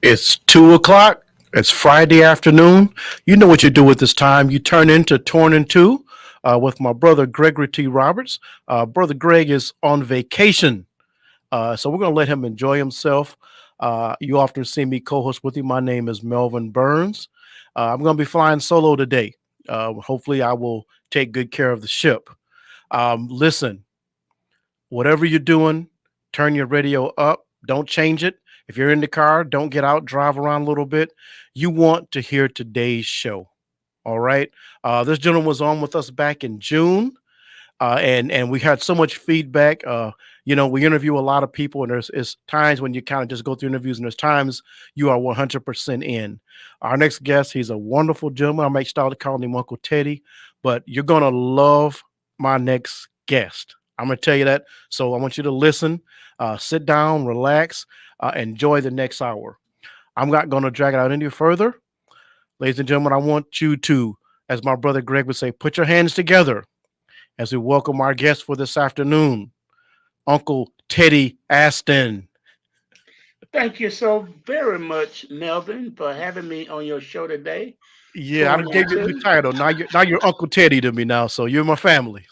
It's 2 o'clock. It's Friday afternoon. You know what you do at this time. You turn into Torn in Two with my brother Gregory T. Roberts. Brother Greg is on vacation, so we're going to let him enjoy himself. You often see me co host with you. My name is Melvin Burns. I'm going to be flying solo today. Hopefully, I will take good care of the ship. Listen, whatever you're doing, turn your radio up. Don't change it. If you're in the car, don't get out, drive around a little bit. You want to hear today's show. All right. This gentleman was on with us back in June, and we had so much feedback. We interview a lot of people, and there's times when you kind of just go through interviews, and there's times you are 100% in. Our next guest, he's a wonderful gentleman. I may start calling him Uncle Teddy, but you're gonna love my next guest. I'm gonna tell you that. So I want you to listen, sit down, relax, enjoy the next hour. I'm not gonna drag it out any further. Ladies and gentlemen, I want you to, as my brother Greg would say, put your hands together as we welcome our guest for this afternoon, Uncle Teddy Astin. Thank you so very much, Melvin, for having me on your show today. Yeah, I Torn done in gave you a new two. title. Now you're Uncle Teddy to me now, so you're my family.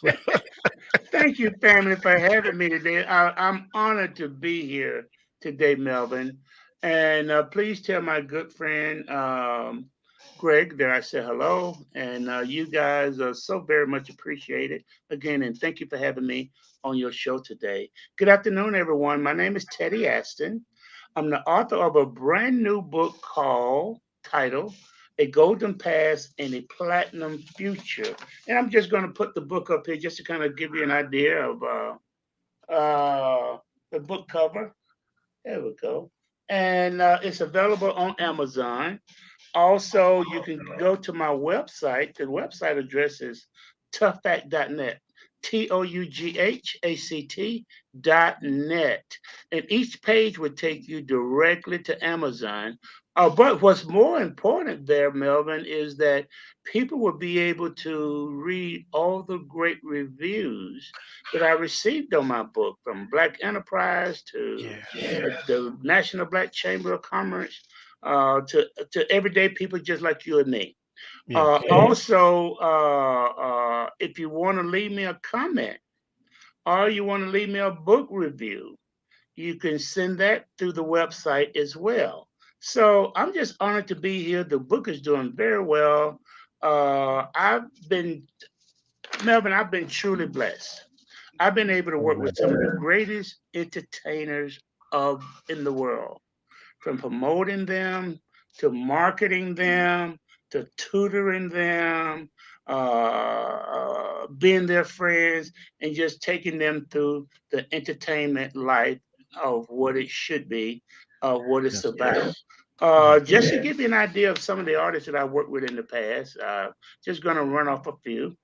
Thank you, family, for having me today. I'm honored to be here today, Melvin. And please tell my good friend Greg that I said hello. And you guys are so very much appreciated. Again, and thank you for having me on your show today. Good afternoon, everyone. My name is Teddy Astin. I'm the author of a brand new book called titled A Golden Past and a Platinum Future. And I'm just going to put the book up here just to kind of give you an idea of the book cover. There we go. And it's available on Amazon. Also, you can go to my website. The website address is toughfact.net. TOUGHACT.net. And each page would take you directly to Amazon. But what's more important there, Melvin, is that people will be able to read all the great reviews that I received on my book, from Black Enterprise to Yeah, the National Black Chamber of Commerce, to everyday people just like you and me. yeah. Also, if you want to leave me a comment or you want to leave me a book review, you can send that through the website as well. So I'm just honored to be here. The book is doing very well. I've been, Melvin, I've been truly blessed. I've been able to work with some of the greatest entertainers of in the world, from promoting them to marketing them to tutoring them, being their friends, and just taking them through the entertainment life of what it should be, of what it's Yes, about. yeah. Just to give you an idea of some of the artists that I worked with in the past, just going to run off a few.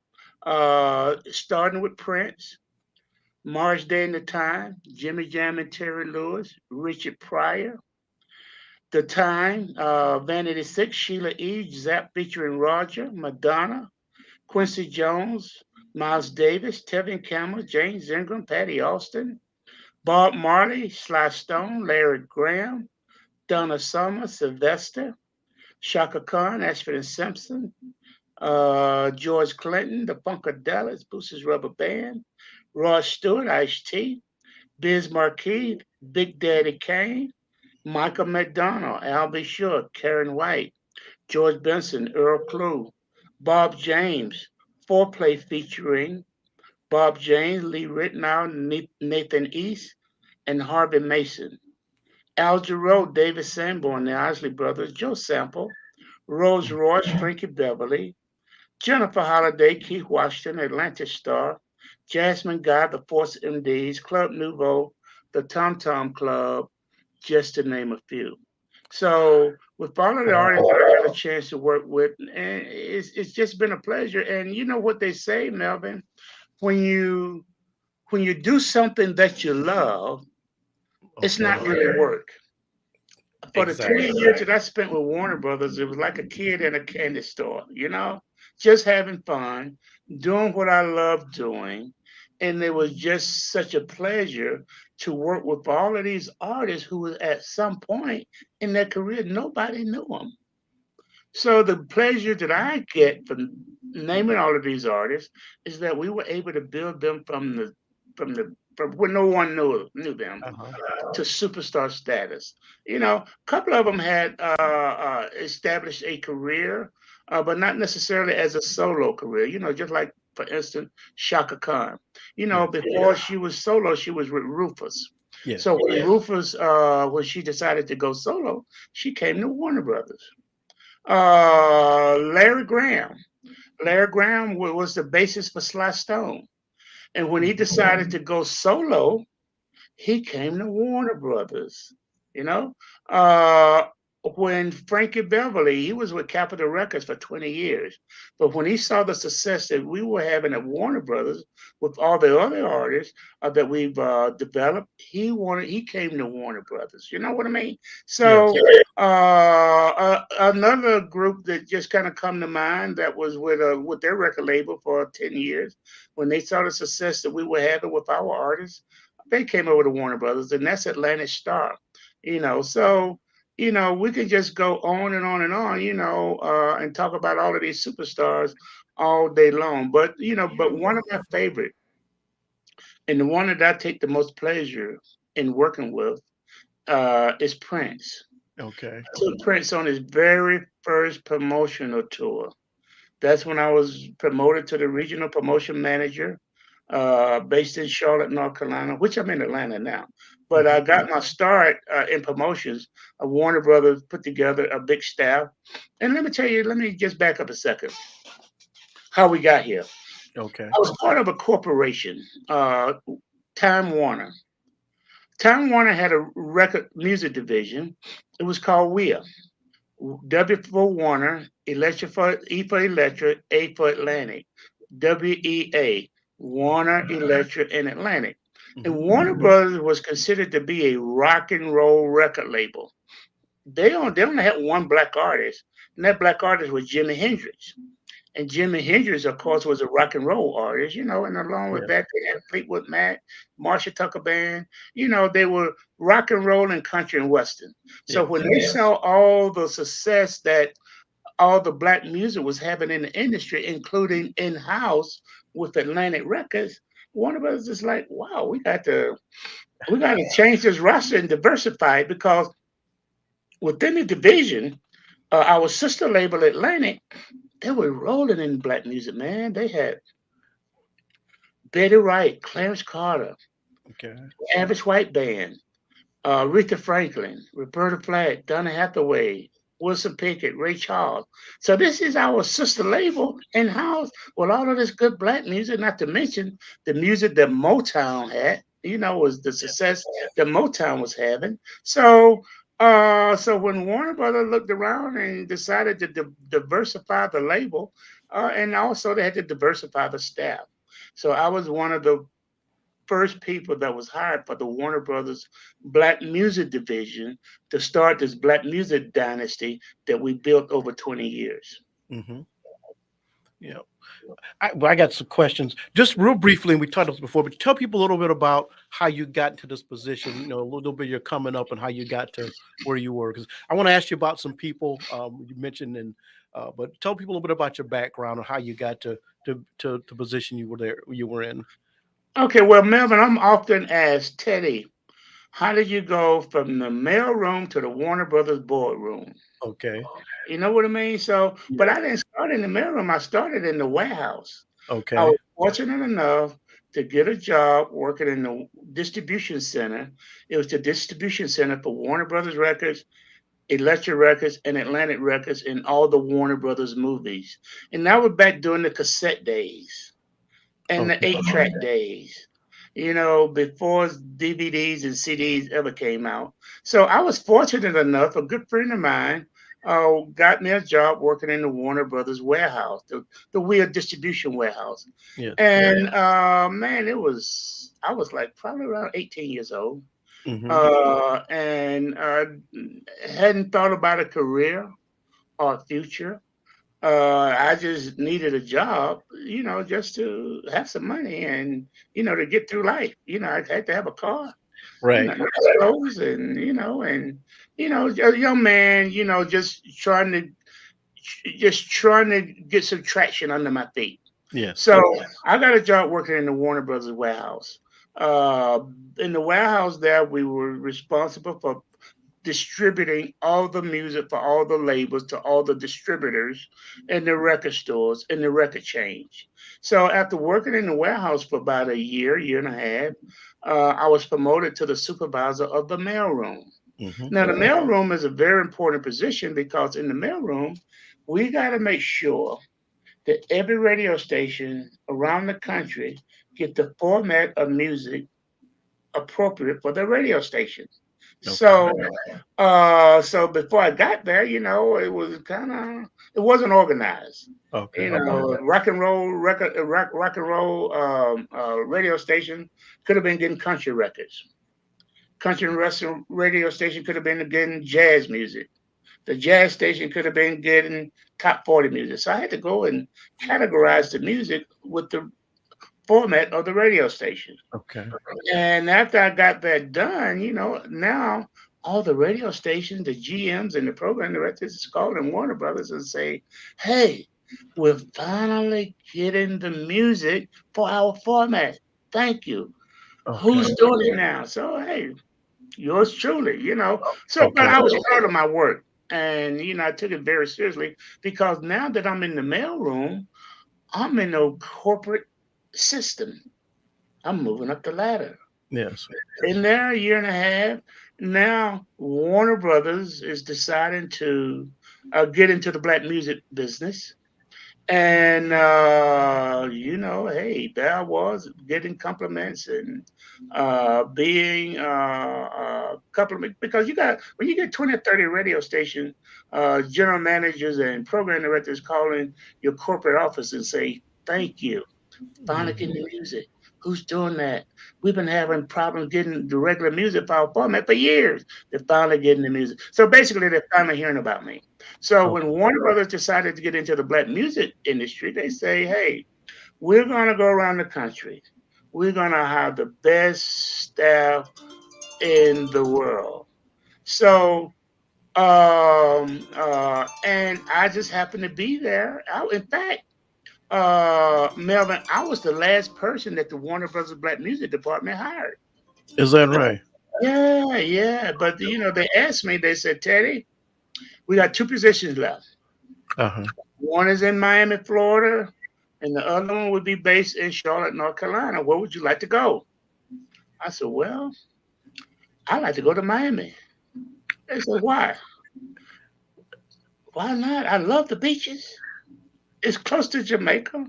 Starting with Prince, March Day and the Time, Jimmy Jam and Terry Lewis, Richard Pryor, The Time, Vanity Six, Sheila E., Zap featuring Roger, Madonna, Quincy Jones, Miles Davis, Tevin Campbell, James Ingram, Patty Austin, Bob Marley, Sly Stone, Larry Graham, Donna Summer, Sylvester, Shaka Khan, Ashford and Simpson, George Clinton, the Funkadelics, Boosters Rubber Band, Rod Stewart, Ice T, Biz Marquis, Big Daddy Kane, Michael McDonald, Albie Shore, Karen White, George Benson, Earl Clue, Bob James, Foreplay featuring Bob James, Lee Ritenour, Nathan East, and Harvey Mason. Al Jarreau, David Sanborn, the Isley Brothers, Joe Sample, Rose Royce, Frankie Beverly, Jennifer Holliday, Keith Washington, Atlantic Star, Jasmine Guy, the Force MDs, Club Nouveau, the Tom Tom Club, just to name a few. So, with all of the artists that I got a chance to work with, and it's just been a pleasure. And you know what they say, Melvin, when you when you do something that you love, it's Okay. not really work. For the Exactly. 20 years that I spent with Warner Brothers, it was like a kid in a candy store, just having fun, doing what I love doing. And it was just such a pleasure to work with all of these artists who was at some point in their career nobody knew them. So the pleasure that I get from naming all of these artists is that we were able to build them from when no one knew them Uh-huh. to superstar status. A couple of them had established a career, but not necessarily as a solo career. Just like for instance, Shaka Khan. Yes. Before she was solo, she was with Rufus. So Yes. when Rufus, when she decided to go solo, she came to Warner Brothers. Larry Graham. Larry Graham was the basis for Sly Stone. And when he Mhm. decided to go solo, he came to Warner Brothers. You know, uh, when Frankie Beverly, he was with Capitol Records for 20 years, but when he saw the success that we were having at Warner Brothers with all the other artists that we've developed, he came to Warner Brothers. You know what I mean? So Yes. another group that just kind of come to mind that was with their record label for 10 years, when they saw the success that we were having with our artists, they came over to Warner Brothers, and that's Atlantic Star. So we can just go on and on and on, and talk about all of these superstars all day long. But one of my favorite, and the one that I take the most pleasure in working with, is Prince. Okay. I took Prince on his very first promotional tour. That's when I was promoted to the regional promotion manager, based in Charlotte, North Carolina, which I'm in Atlanta now. But I Hmm. got my start in promotions. Warner Brothers put together a big staff. And let me tell you, let me just back up a second. How we got here. Okay. I was part of a corporation, Time Warner. Time Warner had a record music division. It was called WEA. W for Warner, Electric for E for Electric, A for Atlantic. WEA, Okay. Warner Electric and Atlantic. And Hmm. Warner Brothers was considered to be a rock and roll record label. They only had one black artist, and that black artist was Jimi Hendrix. And Jimi Hendrix, of course, was a rock and roll artist, and along with Yes. that, they had Fleetwood Mac, Marshall Tucker Band. They were rock and roll and country and western. So when Yes. they saw all the success that all the black music was having in the industry, including in house with Atlantic Records, Warner Brothers is like, wow, we got to change this roster and diversify it because within the division, our sister label Atlantic, they were rolling in black music, man. They had Betty Wright, Clarence Carter, Okay. Average White Band, Aretha Franklin, Roberta Flack, Donna Hathaway, Wilson Pickett, Ray Charles. So this is our sister label in house with all of this good black music, not to mention the music that Motown had. Was the success that Motown was having. So when Warner Brothers looked around and decided to diversify the label, and also they had to diversify the staff. So I was one of the first people that was hired for the Warner Brothers Black Music Division to start this Black music dynasty that we built over 20 years. Hmm. Yeah. I got some questions, just real briefly. And we talked about this before, but tell people a little bit about how you got into this position. A little bit you're coming up and how you got to where you were. Because I want to ask you about some people you mentioned, but tell people a little bit about your background and how you got to position you were in. Okay, well, Melvin, I'm often asked, Teddy, how did you go from the mailroom to the Warner Brothers boardroom? Okay. You know what I mean? So, but Yes. I didn't start in the mailroom. I started in the warehouse. I Okay. was fortunate enough to get a job working in the distribution center. It was the distribution center for Warner Brothers Records, Electric Records, and Atlantic Records, and all the Warner Brothers movies. And that was back during the cassette days and the Okay. 8-track days, before DVDs and CDs ever came out. So I was fortunate enough, a good friend of mine got me a job working in the Warner Brothers warehouse, the Wheel distribution warehouse. Yes. And man, I was like probably around 18 years old, Hmm. and hadn't thought about a career or future. I just needed a job, just to have some money and, to get through life. I had to have a car. Right. shows and a young man, just trying to get some traction under my feet. Yes. So I got a job working in the Warner Brothers warehouse. Uh, in the warehouse there, we were responsible for distributing all the music for all the labels to all the distributors and the record stores and the record change. So after working in the warehouse for about a year and a half, I was promoted to the supervisor of the mailroom. Hmm. Now, the mailroom is a very important position because in the mailroom, we got to make sure that every radio station around the country get the format of music appropriate for their radio station. Okay. So before I got there, it wasn't organized. Okay. Rock and roll record, rock and roll radio station could have been getting country records. Country and western radio station could have been getting jazz music. The jazz station could have been getting top 40 music. So I had to go and categorize the music with the format of the radio station. Okay. And after I got that done, now all the radio stations, the GMs and the program directors is calling Warner Brothers and say, hey, we're finally getting the music for our format. Thank you. Okay. Who's doing it now? So hey, yours truly. So but Okay. I was proud of my work. And I took it very seriously because now that I'm in the mailroom, I'm in a corporate system. I'm moving up the ladder. Yes. In there a year and a half. Now Warner Brothers is deciding to get into the black music business. And hey, there I was getting compliments and being compliment because you got when you get 20 or 30 radio station general managers and program directors calling your corporate office and say thank you. Finally Mhm. getting the music. Who's doing that? We've been having problems getting the regular music file format for years. They're finally getting the music. So basically, they're finally hearing about me. So Oh, when Warner Brothers decided to get into the black music industry, they say, hey, we're going to go around the country. We're going to have the best staff in the world. So, and I just happened to be there. In fact, Melvin, I was the last person that the Warner Brothers Black Music Department hired. is that right? Yeah, yeah. But they asked me, they said, Teddy, we got two positions left. Uh-huh. One is in Miami, Florida, and the other one would be based in Charlotte, North Carolina. Where would you like to go? I said, well, I'd like to go to Miami. They said, why? Why not? I love the beaches. It's close to Jamaica.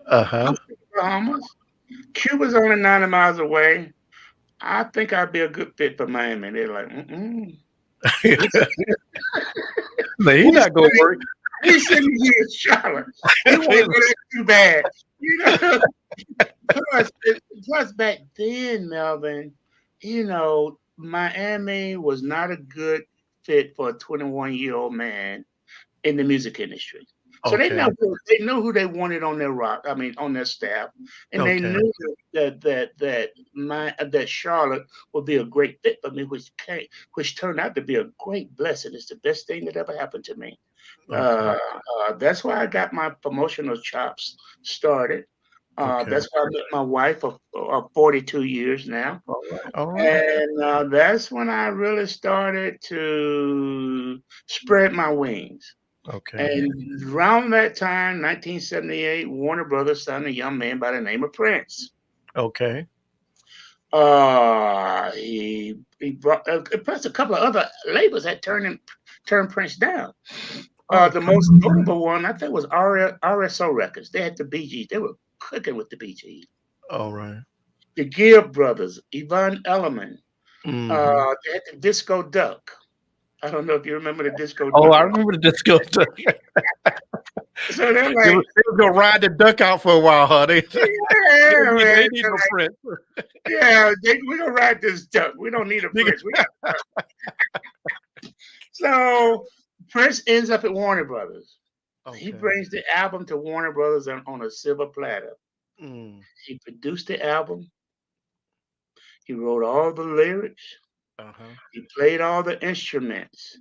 Uh-huh. I'm from the Bahamas. Cuba's only 90 miles away. I think I'd be a good fit for Miami. They're like, mm-mm. We, No, he we, not gonna work. we sitting here in Charlotte. We want to go there too bad. You know, plus, plus back then, Melvin, Miami was not a good fit for a 21-year-old man in the music industry. So Okay. they know who they wanted on their on their staff, and they Okay. knew that Charlotte would be a great fit for me, which turned out to be a great blessing. It's the best thing that ever happened to me. Okay. That's why I got my promotional chops started. Okay. That's why I met my wife of 42 years now. All right. All right. And that's when I really started to spread my wings. Okay. And around that time, 1978, Warner Brothers signed a young man by the name of Prince. Okay. He brought plus a couple of other labels had turned Prince down. The Okay. most notable one, I think, was RSO Records. They had the Bee Gees. They were cooking with the Bee Gees. All right. The Gibb Brothers, Yvonne Elliman. Mm-hmm. They had the Disco Duck. I don't know if you remember the Disco Oh, Duck. I remember the disco duck. So they're They like, was gonna ride the duck out for a while, huh? They, yeah, man. they need no friends. Yeah, we're gonna ride this duck. We don't need a Prince. We got so Prince ends up at Warner Brothers. He Okay. brings the album to Warner Brothers on a silver platter. Mm. He produced the album. He wrote all the lyrics. Uh-huh. He played all the instruments.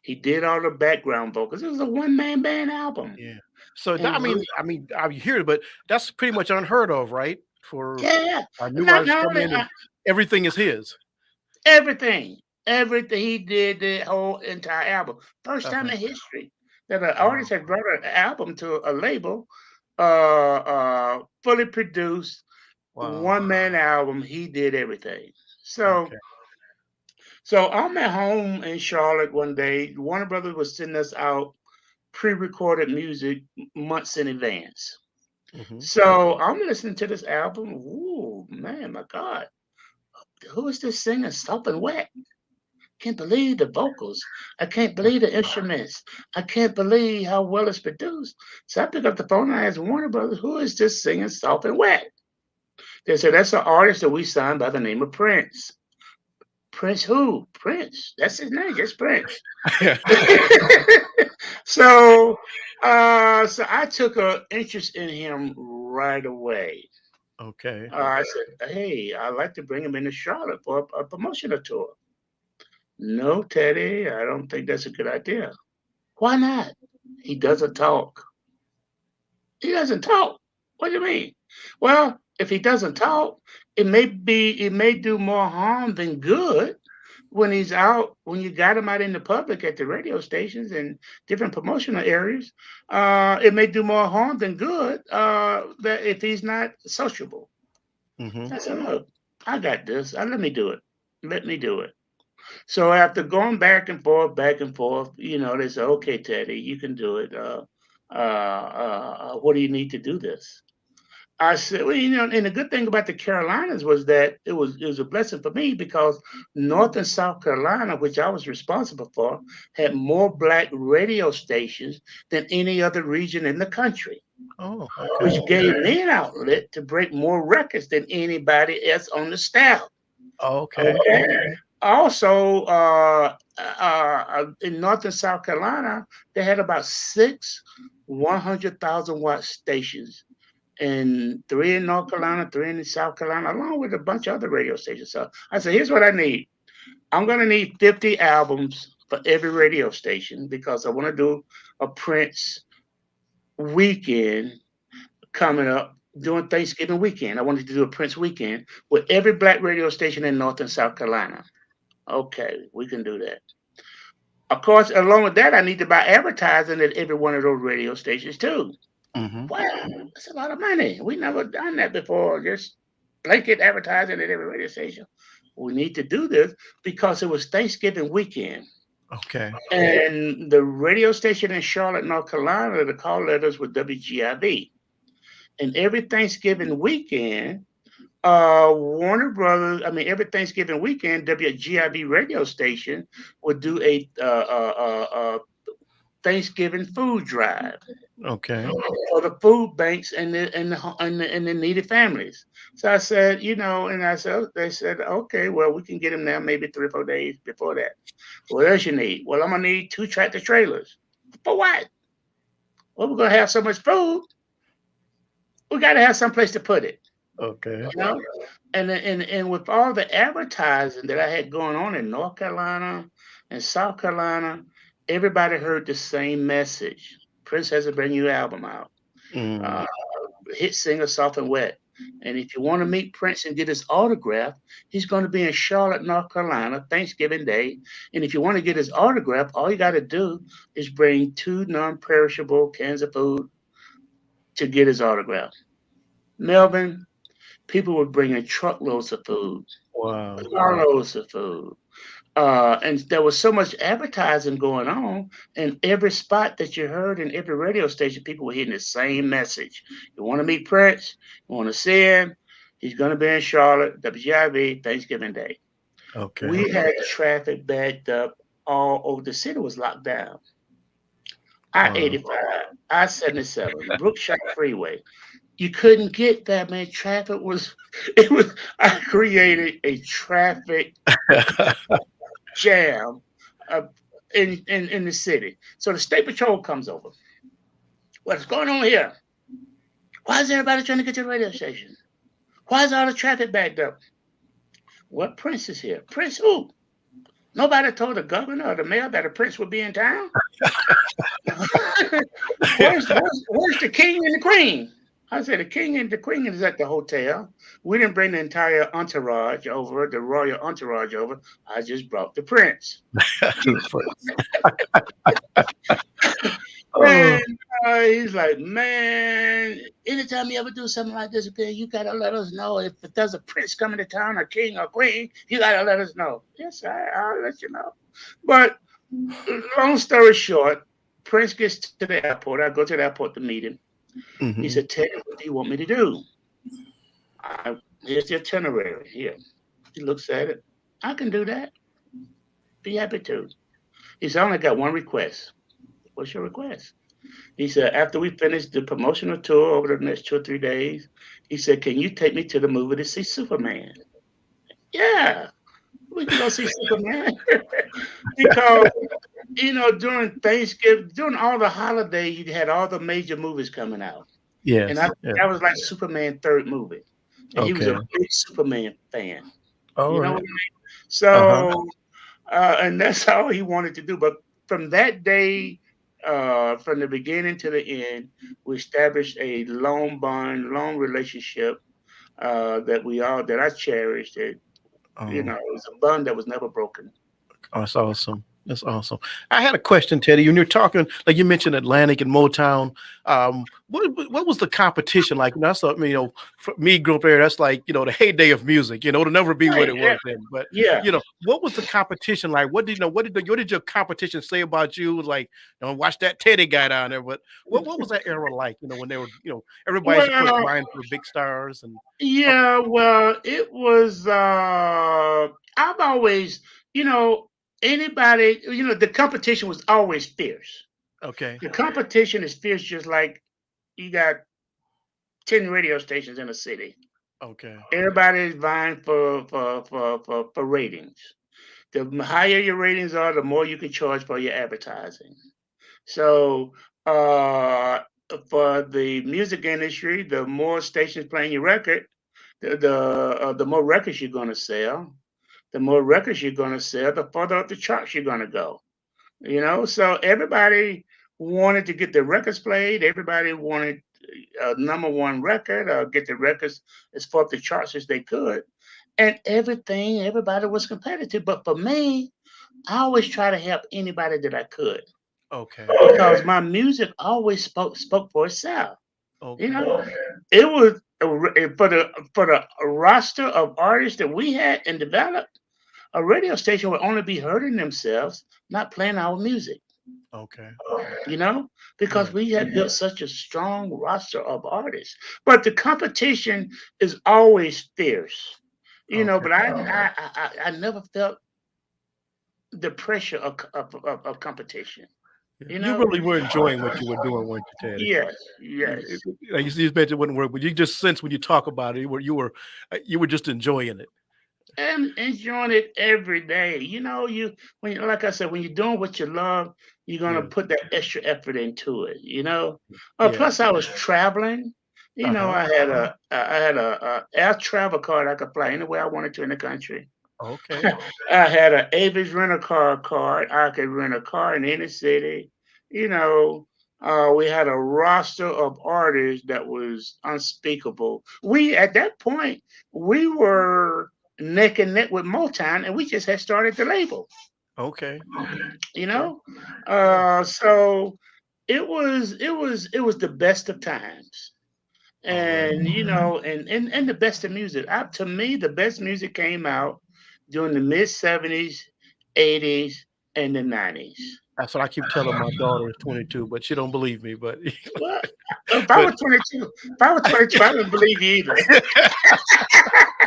He did all the background vocals. It was a one-man band album. Yeah. So that, And I hear it, but that's pretty much unheard of, right? For yeah, a new not artist not come only in and everything is his. everything, everything he did, the whole entire album. First time Uh-huh. in history that an Wow. artist had brought an album to a label, fully produced, Wow. one man album. He did everything. So, Okay. so I'm at home in Charlotte one day. Warner Brothers was sending us out pre-recorded music months in advance. Mhm. So I'm listening to this album. Ooh, man, my God, who is this singer? Sopping Wet. Can't believe the vocals. I can't believe the instruments. I can't believe how well it's produced. So I picked up the phone and I asked Warner Brothers, who is this singing Soft and Wet? They said, that's an artist that we signed by the name of Prince. Prince who? Prince. That's his name, just Prince. so so I took an interest in him right away. Okay. I said, hey, I'd like to bring him into Charlotte for a promotional tour. No, Teddy, I don't think that's a good idea. Why not? He doesn't talk. He doesn't talk. What do you mean? Well, if he doesn't talk, it may do more harm than good when he's out, when you got him out in the public at the radio stations and different promotional areas. It may do more harm than good that if he's not sociable. Mhm. I said, look, I got this. Let me do it. Let me do it. So after going back and forth, they said, "Okay, Teddy, you can do it. What do you need to do this?" I said, "Well, and the good thing about the Carolinas was that it was a blessing for me because North and South Carolina, which I was responsible for, had more black radio stations than any other region in the country, Oh, okay. which gave me an outlet to break more records than anybody else on the staff." Oh, okay. Okay. Also, in North and South Carolina, they had about six 100,000 watt stations, and three in North Carolina, three in South Carolina, along with a bunch of other radio stations. So I said, here's what I need. I'm going to need 50 albums for every radio station because I want to do a Prince weekend coming up during Thanksgiving weekend. I wanted to do a Prince weekend with every black radio station in North and South Carolina. Okay, we can do that. Of course, along with that, I need to buy advertising at every one of those radio stations too. Mhm. Wow, that's a lot of money. We never done that before. Just blanket advertising at every radio station. We need to do this because it was Thanksgiving weekend. Okay. And the radio station in Charlotte, North Carolina, the call letters were WGIB. And every Thanksgiving weekend, Warner Brothers, I mean, every Thanksgiving weekend, WGIB radio station would do a Thanksgiving food drive Okay. for the food banks and the needy families. So I said, and I said, they said, okay, well, we can get them now maybe 3 or 4 days before that. What else you need? Well, I'm gonna need 2 tractor trailers. For what? Well, we're gonna have so much food, we got to have some place to put it. Okay. You know, and with all the advertising that I had going on in North Carolina and South Carolina, everybody heard the same message. Prince has a brand new album out. Mm. Uh, hit singer Soft and Wet. And if you want to meet Prince and get his autograph, he's going to be in Charlotte, North Carolina, Thanksgiving Day. And if you want to get his autograph, all you got to do is bring 2 non-perishable cans of food to get his autograph. Melvin, people were bringing truckloads of food, Wow. carloads of food. And there was so much advertising going on, and every spot that you heard in every radio station, people were hitting the same message. You want to meet Prince? You want to see him? He's going to be in Charlotte, WGIV, Thanksgiving Day. Okay. We had traffic backed up all over. The city was locked down. I Wow. 85, I 77, Brookshire Freeway. You couldn't get that, man. Traffic was, it was, I created a traffic jam uh, in the city. So the state patrol comes over. What's going on here? Why is everybody trying to get to the radio station? Why is all the traffic backed up? What Prince is here? Prince who? Nobody told the governor or the mayor that a prince would be in town. Where's the king and the queen? I said the king and the queen is at the hotel. We didn't bring the entire entourage over, the royal entourage over. I just brought the prince. Oh, And he's like, man, anytime you ever do something like this again, you gotta let us know. If there's a prince coming to town, a king or queen, you gotta let us know. Yes, I'll let you know. But long story short, Prince gets to the airport. I go to the airport to meet him. He mhm. said, Teddy, what do you want me to do? Here's the itinerary. Here. He looks at it. I can do that. Be happy to. He said, I only got one request. What's your request? He said, after we finish the promotional tour over the next 2 or 3 days, he said, can you take me to the movie to see Superman? Yeah, we can go see Superman. Because, during Thanksgiving, during all the holidays, you had all the major movies coming out. And Yes. Yeah. that was like Superman third movie. And he was a Okay. big Superman fan. All You know what right. I mean? Uh-huh. So, and that's all he wanted to do. But from that day, from the beginning to the end, we established a long bond, long relationship that I cherished. It was a bond that was never broken. Oh, that's awesome. That's awesome. I had a question, Teddy. When you're talking, like you mentioned Atlantic and Motown, what was the competition like? That's something, for me, group there, that's like, the heyday of music, it'll never be what Right? it Yeah. was then. But, Yeah. what was the competition like? What did your competition say about you? Like, watch that Teddy guy down there. But what was that era like, when they were, everybody's, of course, Well, vying for big stars and, oh, yeah. Well, it was. I've always, you know, anybody, the competition was always fierce. okay. The competition is fierce, just like you got 10 radio stations in a city. Okay. Everybody is vying for ratings. The higher your ratings are, the more you can charge for your advertising. So, for the music industry, the more stations playing your record, the more records you're going to sell. The more records you're going to sell, the further up the charts you're going to go. So everybody wanted to get their records played. Everybody wanted a number one record, or get the records as far up the charts as they could. And everybody was competitive. But for me, I always try to help anybody that I could, Okay. because my music always spoke for itself. You Okay. know, it was for the roster of artists that we had and developed. A radio station would only be hurting themselves not playing our music. Okay. You know, because Right. we had built such a strong roster of artists. But the competition is always fierce. Okay. But I never felt the pressure of competition. Yeah. You You know, really were enjoying what you were doing, weren't you, Teddy? yes, yes. Like you mentioned it wouldn't work, but you just sense when you talk about it, you were just enjoying it. And enjoying it every day. Like I said, when you're doing what you love, you're gonna Yeah. put that extra effort into it. Plus, Yes. I was traveling. Uh-huh. I had a air travel card. I could fly anywhere I wanted to in the country. Okay. I had an Avis rental car card. I could rent a car in any city. You know, we had a roster of artists that was unspeakable. We At that point, we were neck and neck with Motown, and we just had started the label. Okay. You Okay. know, Yeah. so it was the best of times. All right. And the best of music. To me, the best music came out during the mid 70s, 80s, and the 90s. That's what I keep telling my daughter is 22, but she don't believe me. But Well, if I but was 22, I wouldn't believe you either.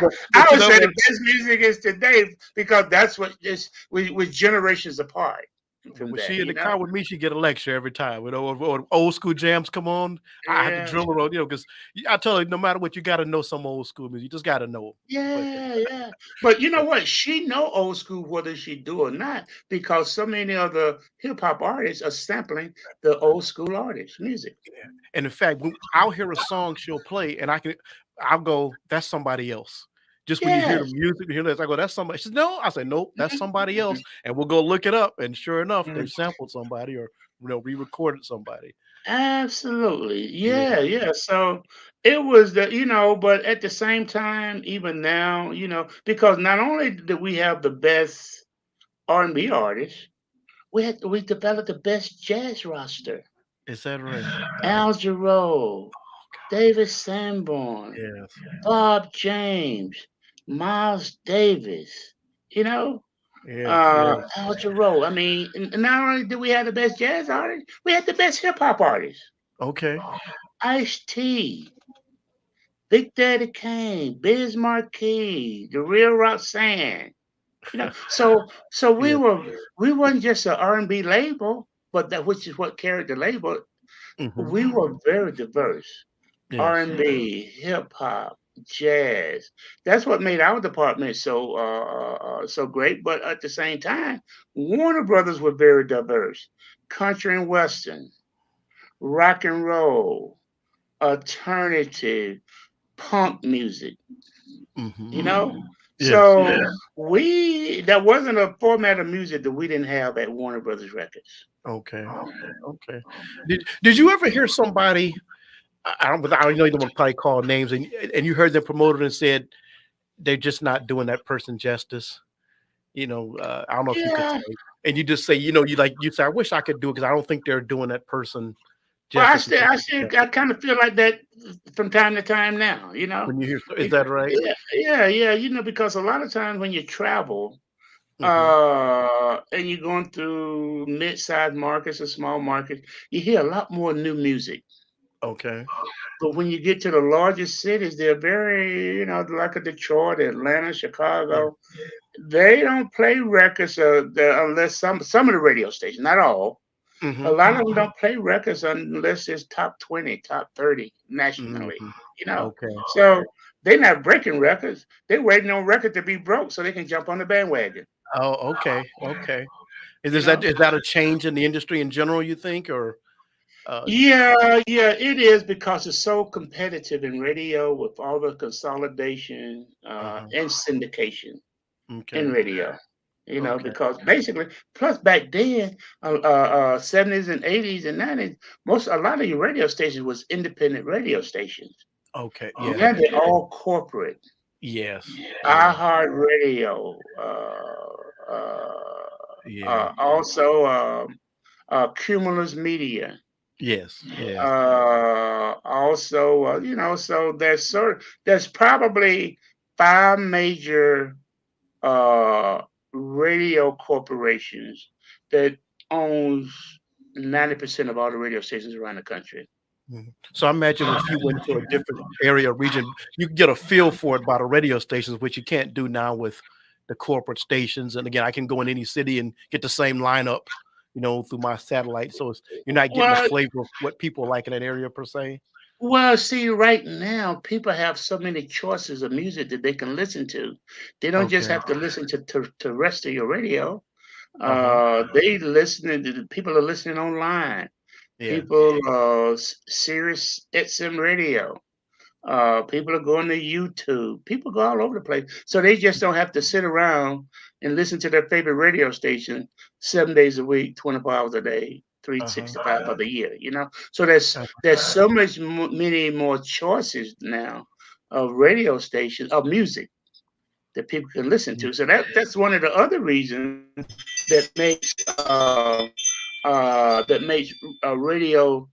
I but you would know say the what? best music is today, because that's what is we generations apart But from when that. she in the car with me, she get a lecture every time. Or old school jams come on, I have to Yeah, drill her on, because I tell her no matter what, you got to know some old school music. You just got to know 'em. But yeah, yeah. But you know but what? She know old school whether she do or not, because so many of the hip hop artists are sampling the old school artists' music. yeah. And in fact, when I'll hear a song she'll play, and I'll go, "That's somebody else." Just when you hear the Yes. music, you hear this, I go, "That's somebody." She said, "No." I said, "Nope, that's somebody Mhm. else." And we'll go look it up, and sure enough, Mhm. they've sampled somebody or re-recorded somebody. Absolutely. Yeah. Yeah, yeah. So it was but at the same time, even now, because not only did we have the best R&B artists, we developed the best jazz roster. Is that right? Al Jarreau, David Sanborn, Yes. Bob James, Miles Davis, you know, Yes, yes. Al Jarreau. I mean, and not only did we have the best jazz artists, we had the best hip hop artists. Okay. Ice T, Big Daddy Kane, Biz Marquis, The Real Roxanne. So Yeah. we weren't just an R&B label, but that which is what carried the label. Mhm. We were very diverse. Yes. R&B, hip hop, jazz. That's what made our department so great. But at the same time, Warner Brothers were very diverse. Country and western, rock and roll, alternative, punk music. Mhm. You know, Yes. so we that wasn't a format of music that we didn't have at Warner Brothers Records. Okay. Okay. Did you ever hear somebody, I don't know you don't want to probably call names, and you heard them promoted and said they're just not doing that person justice? I don't know if you could Yeah. say, and you just say, you say, "I wish I could do it because I don't think they're doing that person Well, justice as much as I kind of feel like that from time to time now. when you hear." Is Be- that right? Yeah, yeah, yeah. Because a lot of times when you travel, Mhm. and you're going through mid-sized markets or small markets, you hear a lot more new music. Okay. But when you get to the largest cities, they're very, like a Detroit, Atlanta, Yeah. Chicago. They don't play records unless some of the radio stations, not all. A Mhm. lot of them don't play records unless it's top 20, top 30 nationally. Mhm. You know, Okay. so they're not breaking records. They're waiting on record to be broke so they can jump on the bandwagon. Oh, okay. Okay. You know. Is that a change in the industry in general, you think, or Yeah, yeah, it is because it's so competitive in radio with all the consolidation uh-huh. and syndication in Okay. radio. Okay. Because basically, plus back then, 70s and 80s and 90s, a lot of your radio stations was independent radio stations. Okay. Yeah. Now they're all corporate. Yes. Yeah. iHeartRadio, Yeah. also Cumulus Media. Yes. Yes. Also, so there's probably five major uh, radio corporations that owns 90% of all the radio stations around the country. Mhm. So I imagine if you went to a different area or region, you could get a feel for it by the radio stations, which you can't do now with the corporate stations. And again, I can go in any city and get the same lineup, through my satellite. So you're not getting a Well, flavor of what people like in that area per se. see, right now people have so many choices of music that they can listen to. They don't just Okay. have to listen to rest of your radio. Uh-huh. They listening to people are listening online. Yeah. People, Sirius XM radio. People are going to YouTube. People go all over the place. So they just don't have to sit around and listen to their favorite radio station 7 days a week, 24 hours a day, Uh-huh. 365 of the year. So there's so many more choices now of radio stations of music that people can listen Mhm. to. So that's one of the other reasons that makes radio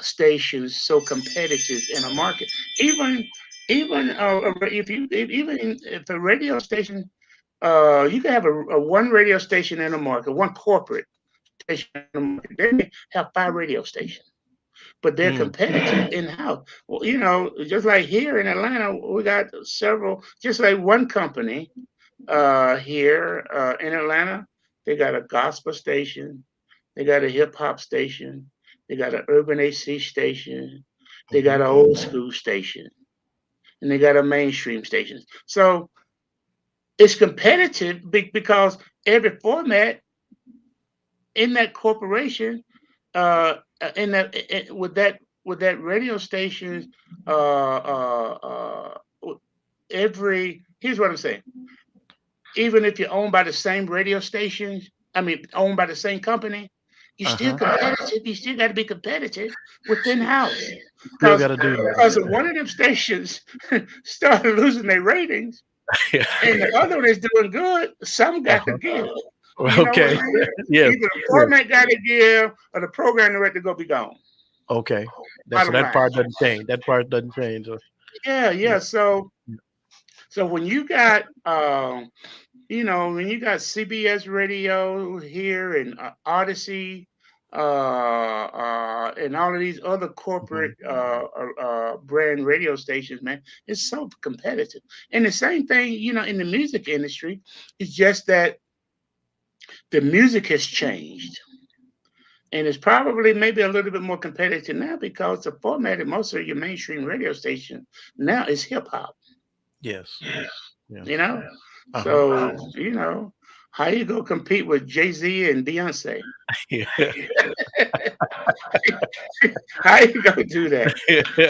stations so competitive in a market. Even if a radio station, you can have a one radio station in a market, one corporate station in the market. They may have five radio stations, but they're Mm. competitive in house. Well, just like here in Atlanta, we got several. Just like one company here in Atlanta, they got a gospel station, they got a hip hop station, they got an urban AC station, they got Mhm. an old school station, and they got a mainstream station. So it's competitive because every format in that corporation, in that with that radio station, every here's what I'm saying. Even if you're owned by the same radio stations, I mean, owned by the same company, you still Uh-huh. competitive. You still got to be competitive within house, Still because got to do because if that. one of them stations started losing their ratings Yeah. and the other one is doing good, some got to Uh-huh. give. You know what I Okay. mean? Yes. Either the Yes. format got to give or the program director go be gone. Okay. That's so Bottom that line. part doesn't change. That part doesn't change. Yeah, Yeah. yeah. So when you got when you got CBS Radio here and Odyssey, and all of these other corporate Mhm. brand radio stations, man, it's so competitive. And the same thing, in the music industry, it's just that the music has changed. And it's probably maybe a little bit more competitive now because the format of most of your mainstream radio station now is hip hop. Yes. You Yes. know, Uh-huh. so how you go compete with Jay Z and Beyonce? Yeah. How you gonna do that?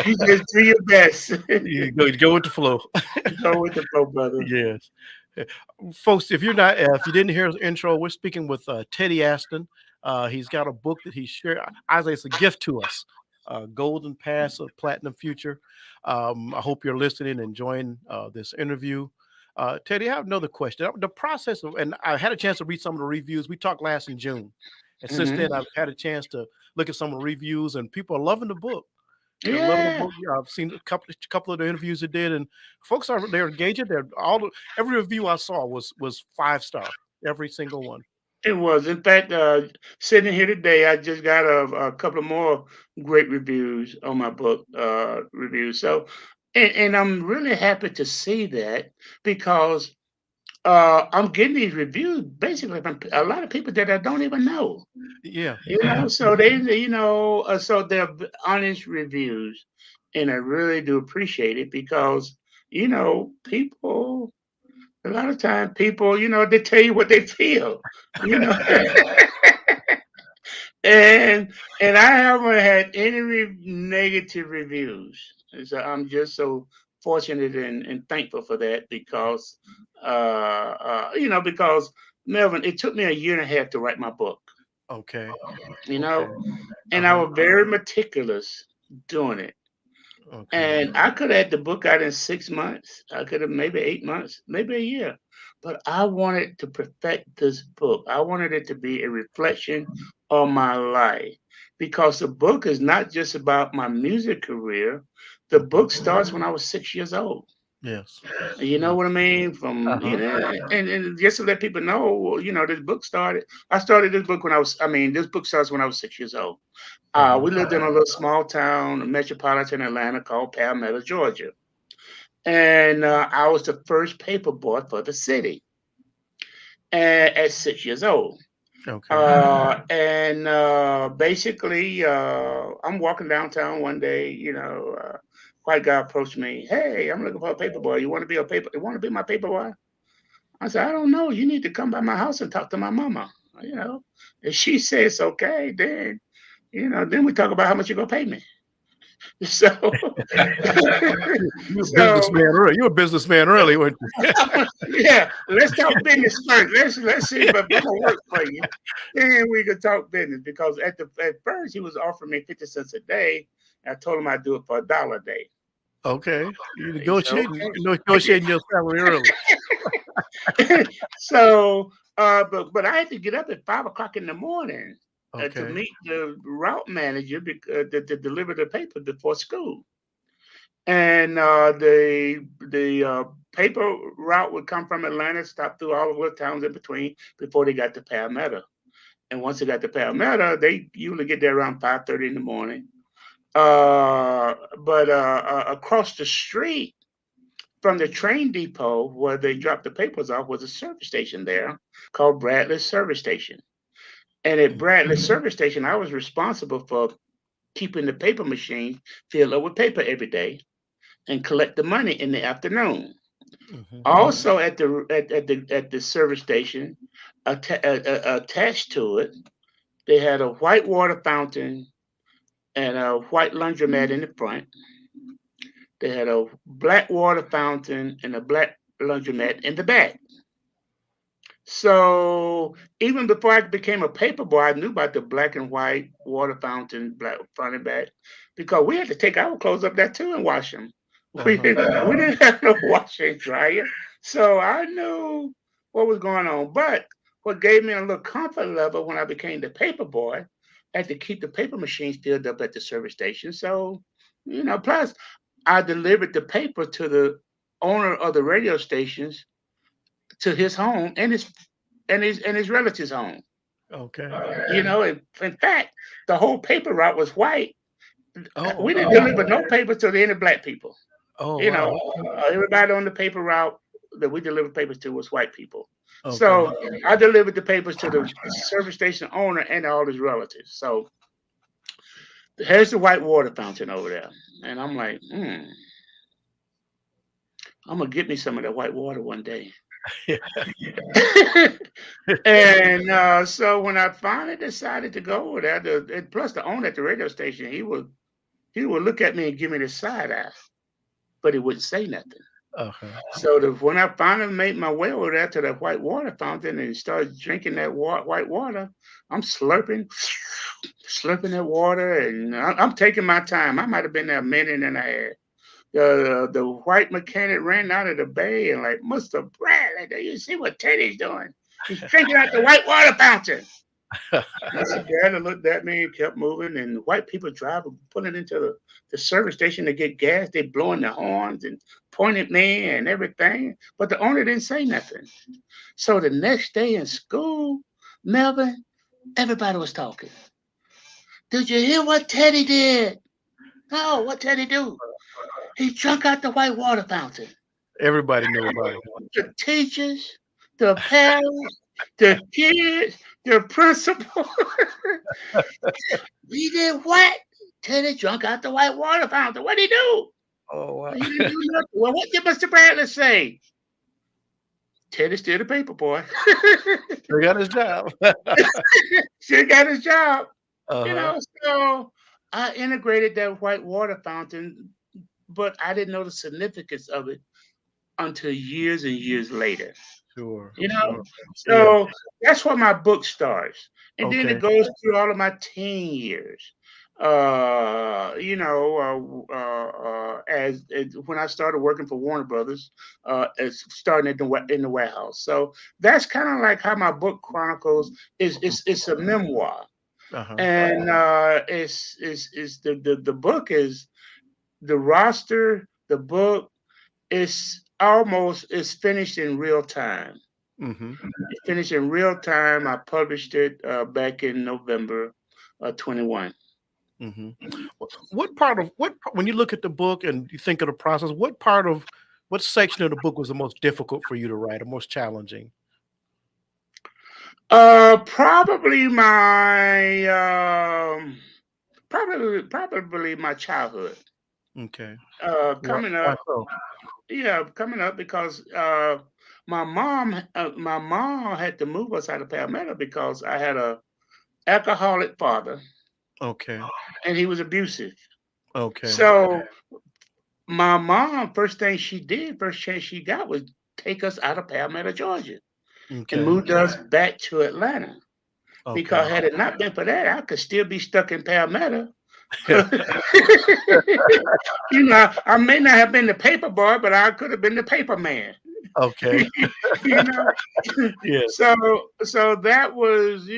You just do your best. You go with the flow. Go with the flow, brother. Yes. Uh, Folks, if you didn't hear his intro, we're speaking with Teddy Astin. He's got a book that he shared. I say it's a gift to us. Golden Pass of Platinum Future. I hope you're listening and enjoying this interview. Teddy, I have another question. The process of, and I had a chance to read some of the reviews. We talked last in June, and since Hmm. then I've had a chance to look at some of the reviews, and people are loving the book. They're loving the Yeah, book. Yeah, I've seen a couple of the interviews it did, and folks they're engaging. Every review I saw was 5 star, every single one. it was. In fact, sitting here today, I just got a couple of more great reviews on my book reviews. So, and I'm really happy to see that because I'm getting these reviews basically from a lot of people that I don't even know. Yeah, So so they're honest reviews, and I really do appreciate it because people a lot of time people they tell you what they feel, you know, and I haven't had any negative reviews. And so I'm just so fortunate and thankful for that because because Melvin, it took me a year and a half to write my book. okay, You okay, know, and I uh-huh, was very meticulous doing it. okay, And I could have had the book out in 6 months. I could have maybe 8 months, maybe a year. But I wanted to perfect this book. I wanted it to be a reflection of my life because the book is not just about my music career. The mhm, book starts when I was 6 years old. yes, You know yes, what I mean? From uh-huh, and just to let people know, well, this book started. I started this book when I was. I mean, this book starts when I was 6 years old. uh-huh, We lived in a little small town, metropolitan Atlanta called Palmetto, Georgia. And I was the first paper boy for the city at 6 years old. okay, And basically, I'm walking downtown one day, white guy approached me. Hey, I'm looking for a paper boy. You want to be my paper boy? I said, I don't know. You need to come by my house and talk to my mama. You know, if she says okay, then then we talk about how much you're gonna pay me. So, you're a so businessman early. You're a businessman early, weren't you? yeah, let's talk business first. Let's see if I'm gonna work for you. Then we could talk business because at first he was offering me 50 cents a day. I told him I'd do it for $1 a day. Okay, you He said negotiating, okay. negotiating your salary early. So, but I had to get up at 5 o'clock in the morning to Okay, meet the route manager to deliver the paper before school. And the paper route would come from Atlanta, stop through all the little towns in between before they got to Palmetto. And once they got to Palmetto, they usually get there around 5:30 in the morning. But across the street from the train depot where they dropped the papers off was a service station there called Bradley Service Station. And at mm, Bradley Service Station, I was responsible for keeping the paper machine filled up with paper every day and collect the money in the afternoon. mhm, Also, at the service station, attached to it, they had a white water fountain and a white laundromat in the front. They had a black water fountain and a black laundromat in the back. So even before I became a paper boy, I knew about the black and white water fountain, black front and back, because we had to take our clothes up there too and wash them. Uh-huh. We didn't have no washer and dryer, so I knew what was going on. But what gave me a little comfort level when I became the paper boy, I had to keep the paper machines filled up at the service station. So, plus I delivered the paper to the owner of the radio stations to his home and his relatives' home. Okay. In fact, the whole paper route was white. Oh. We didn't deliver no paper to any black people. Oh wow. Everybody on the paper route that we delivered papers to was white people. Okay. So I delivered the papers to the service station owner and all his relatives. So here's the white water fountain over there, and I'm like, I'm gonna get me some of that white water one day. And so when I finally decided to go over there, and plus the owner at the radio station, he would look at me and give me the side eye, but he wouldn't say nothing. Okay. So when I finally made my way over there to that white water fountain and started drinking that white water, I'm slurping, slurping that water, and I'm taking my time. I might have been there a minute and a half. The white mechanic ran out of the bay and like, Mr. Bradley, do you see what Teddy's doing? He's drinking out the white water fountain. Mr. Bradley looked at me and kept moving. And white people driving, pulling into the service station to get gas. They blowing their horns and pointing at me and everything. But the owner didn't say nothing. So the next day in school, Melvin, everybody was talking. Did you hear what Teddy did? No, what Teddy do? He drunk out the white water fountain. Everybody knew about it. The teachers, the parents, the kids, the principal. He did what? Teddy drunk out the white water fountain. What'd he do? Oh wow. He didn't do nothing. Well, what did Mr. Bradley say? Teddy still the paper boy. He got his job. Still got his job. Uh-huh. So I integrated that white water fountain, but I didn't know the significance of it until years and years later. Sure. You know, Sure. Yeah. so that's where my book starts, and then it Okay. goes through all of my teen years. As when I started working for Warner Brothers, as starting in the warehouse. So that's kind of like how my book chronicles is. It's a memoir, Uh-huh. and it's the book is the roster. The book is finished in real time. Mm-hmm. It finished in real time. I published it back in November 21. Mm-hmm. What part of when you look at the book and you think of the process, what section of the book was the most difficult for you to write or most challenging? Probably my probably my childhood. Okay. Coming Why up, so? yeah, coming up because my mom had to move us out of Palmetto because I had a alcoholic father Okay. and he was abusive. Okay. So my mom, first chance she got was take us out of Palmetto, Georgia, and Okay. moved us back to Atlanta. Because Okay. had it not been for that, I could still be stuck in Palmetto. I may not have been the paper boy, but I could have been the paper man. Okay. you know, Yes. so that was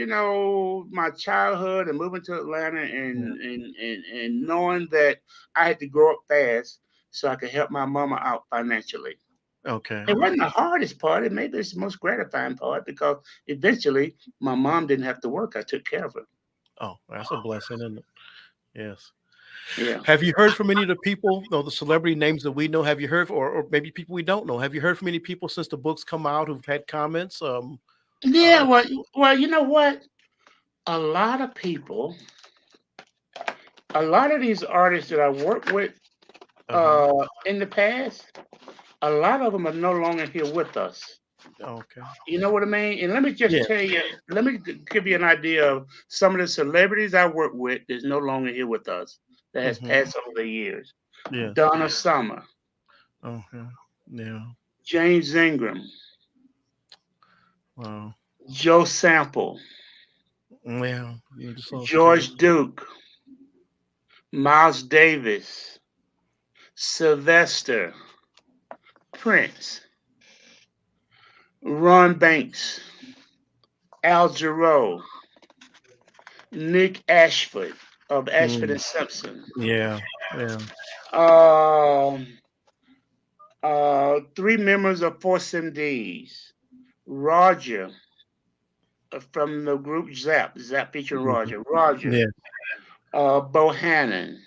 my childhood and moving to Atlanta Yeah. and knowing that I had to grow up fast so I could help my mama out financially. Okay. It wasn't the hardest part. It maybe it's the most gratifying part because eventually my mom didn't have to work. I took care of her. Oh, that's a blessing, isn't it? Yes. Yeah. Have you heard from any of the people, though the celebrity names that we know? Have you heard, or maybe people we don't know? Have you heard from any people since the books come out who've had comments? Yeah. Uh, Well, you know what? A lot of people, a lot of these artists that I worked with uh-huh. in the past, a lot of them are no longer here with us. Okay. You know what I mean? And let me just Yeah. tell you, let me give you an idea of some of the celebrities I work with that's no longer here with us that has Hmm. passed over the years. Yes. Donna Summer, Okay. Yeah. James Ingram, Wow. Joe Sample, Yeah. You just lost two. George Duke, Miles Davis, Sylvester, Prince, Ron Banks, Al Jarreau, Nick Ashford of Ashford Mm, and Simpson, yeah. Yeah. um, three members of Force MDs, Roger from the group Zap featuring Mhm. Roger, Yeah. Bohannon,